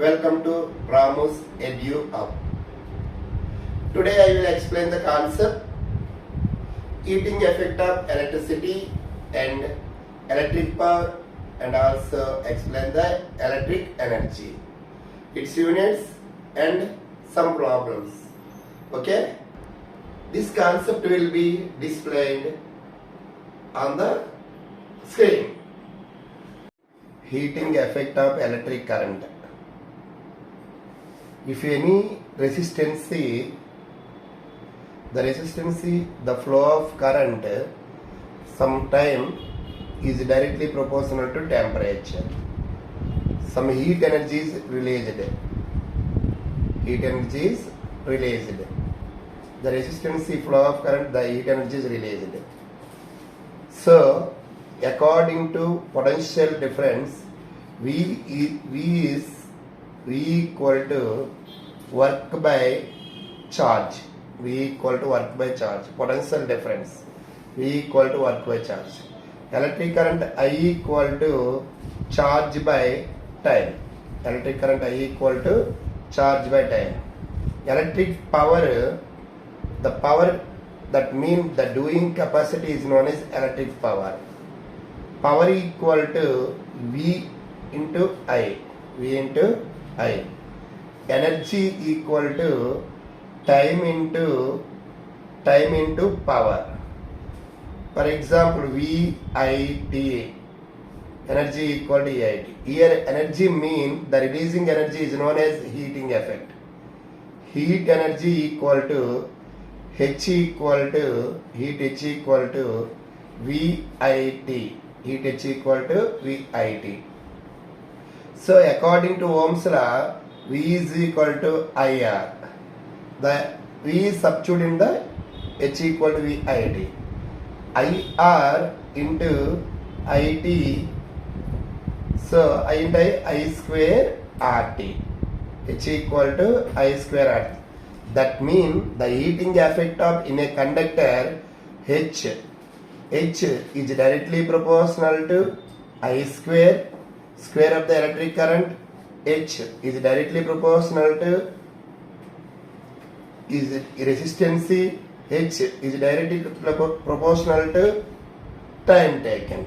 Welcome to Ramu's Edu Up. Today I will explain the concept heating effect of electricity and electric power, and also explain the electric energy, its units and some problems. Okay, this concept will be displayed on the screen. Heating effect of electric current. If any resistance, the flow of current sometime is directly proportional to temperature. Some heat energy is released. The resistance flow of current, the heat energy is released. So, according to potential difference, V equal to work by charge. Potential difference, V equal to work by charge. Electric current I equal to charge by time. Electric power, the power, that means the doing capacity is known as electric power. Power equal to V into I. Energy equal to time into power. For example, VIT, energy equal to EIT. Here energy means the releasing energy is known as heating effect. Heat energy equal to H equal to VIT. So according to Ohm's law, V is equal to IR. The V is substituted in the H equal to VIT. IR into IT. So I into I square RT. H equal to I square RT. That means the heating effect of in a conductor H is directly proportional to I square of the electric current. H is directly proportional to resistance. H is directly proportional to time taken.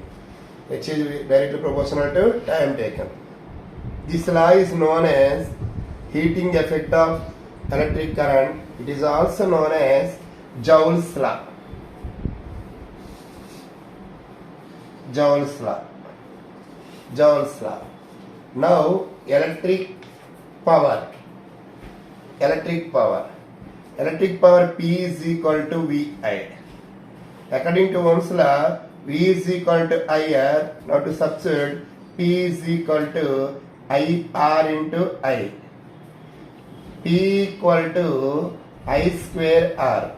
This law is known as heating effect of electric current. It is also known as Joule's law. Now electric power. P is equal to VI. According to Ohm's law, V is equal to IR. Now to substitute, P is equal to IR into I. P equal to I square R.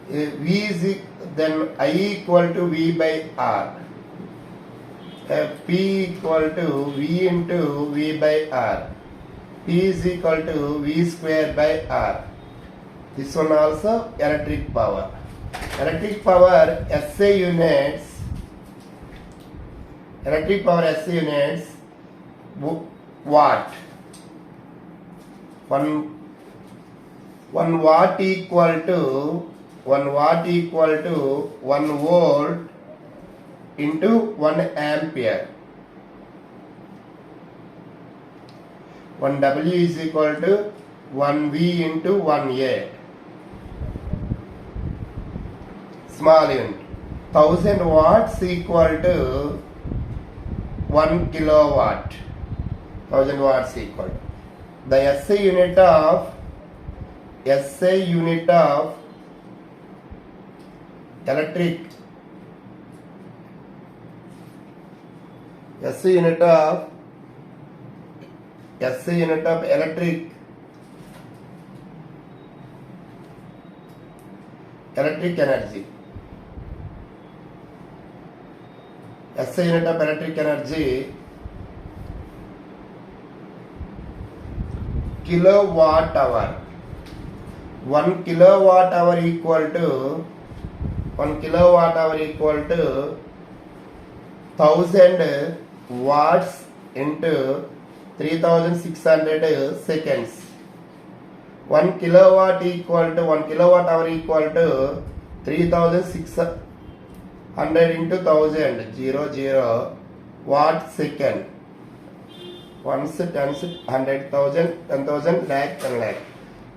V is then I equal to V by R. P equal to V into V by R. P is equal to V square by R. This one also electric power. SI units. Watt. 1 watt equal to 1 volt into 1 ampere. 1 W is equal to 1 V into 1 A. Small unit. 1000 watts equal to 1 kilowatt. 1000 watts equal. The SI unit of electric. SI unit of electric energy. SI unit of electric energy, kilowatt hour. 1 kilowatt hour equal to 1000 watts into 3600 seconds. 1 kilowatt equal to 1 kilowatt hour equal to 3600 into 1000 00 watt second. Ones, tens, 100,000, 10,000, lakh, 10 lakh.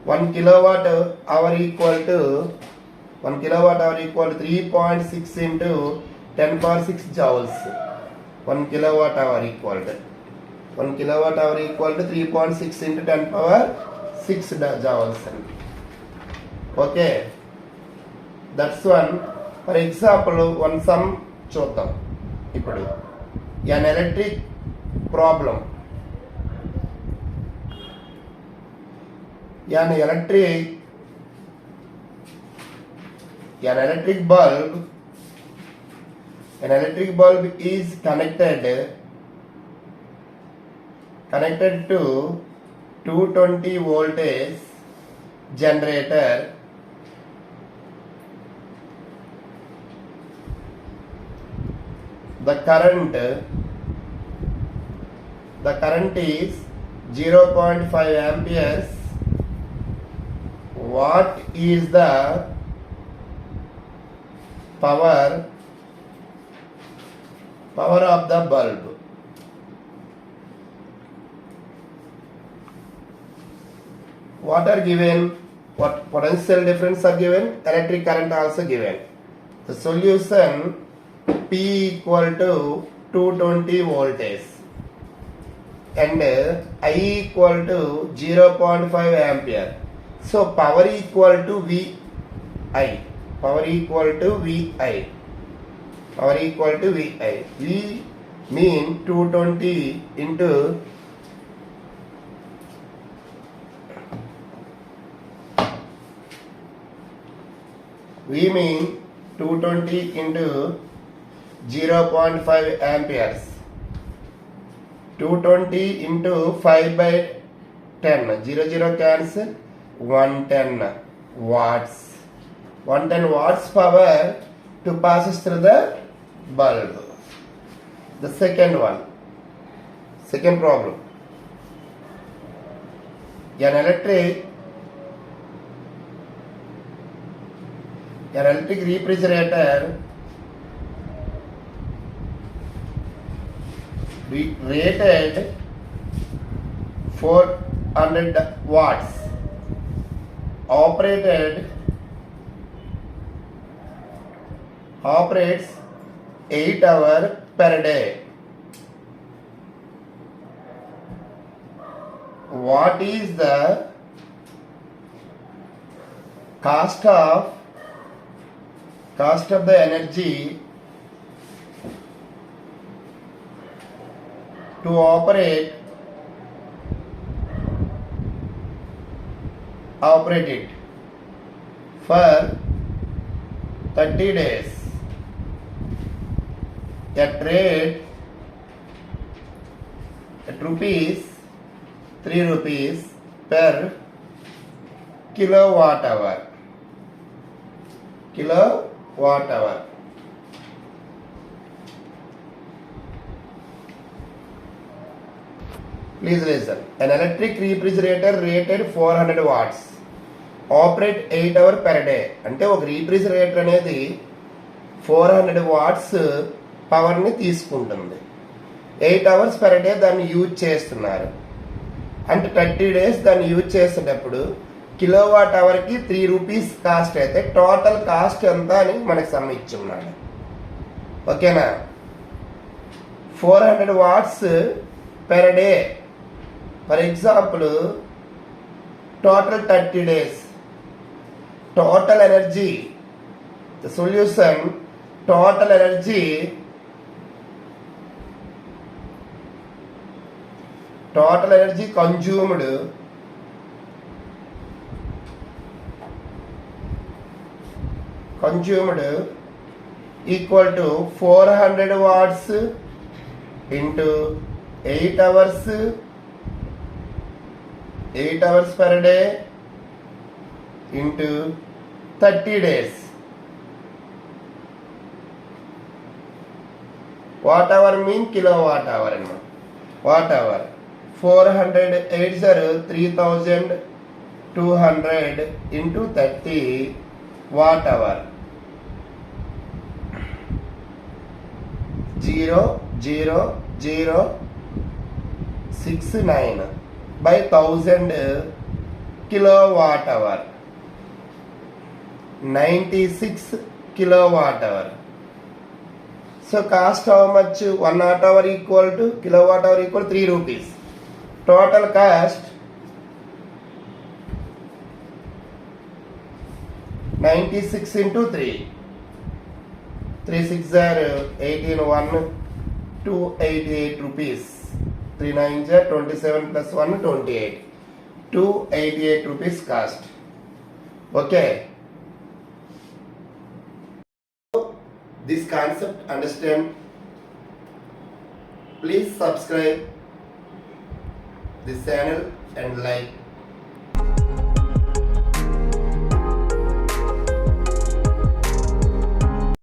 1 kilowatt hour equal to 3.6 into 10 power 6 joules. 1 kilowatt hour equal to 3.6 into 10 power 6 joules. Okay, that's one. For example, one sum చూద్దాం ఇప్పుడు. An electric problem. An electric bulb is connected to 220 voltage generator. The current is 0.5 amperes. What is the power of the bulb? What are given? What potential difference are given? Electric current also given. The solution P equal to 220 voltage and I equal to 0.5 ampere. So power equal to VI. V mean 220 into 0.5 amperes. 220 into 5 by 10. 0 cancel. 110 watts. 110 watts power to passes through the bulb. The second problem. An electric refrigerator rated 400 watts operates 8 hours per day. What is the cost of the energy to operate it for 30 days at rate at ₹3 per kilowatt hour. Please listen. An electric refrigerator rated 400 watts operate 8 hours per day. అంటే ఒక refrigerator అనేది 400 watts పవర్ని తీసుకుంటుంది. 8 hours per day దాన్ని use చేస్తున్నారు. అంటే 30 days దాన్ని use చేసేటప్పుడు కిలోవాట్ అవర్కి ₹3 కాస్ట్ అయితే టోటల్ కాస్ట్ ఎంత అని మనకు సమ్ ఇచ్చున్నాడు. ఓకేనా? 400 watts per day. For example total 30 days. Total energy, the solution, total energy consumed equal to 400 watts into 8 hours per day into 30 days. Watt hour mean kilowatt hour అన్నమాట. Watt hour 480 3200 into 30 watt hour. 0.0069 by 1000 kilowatt hour. 96 kilowatt hour. So cost how much? 1 watt hour equal to kilowatt hour equal 3 rupees. Total cost 96 into 3. 3 6 are 18 1 288 rupees. 3 9 are 27 plus 1 28. 288 rupees cost. Okay. This concept understand. Please subscribe this channel and like.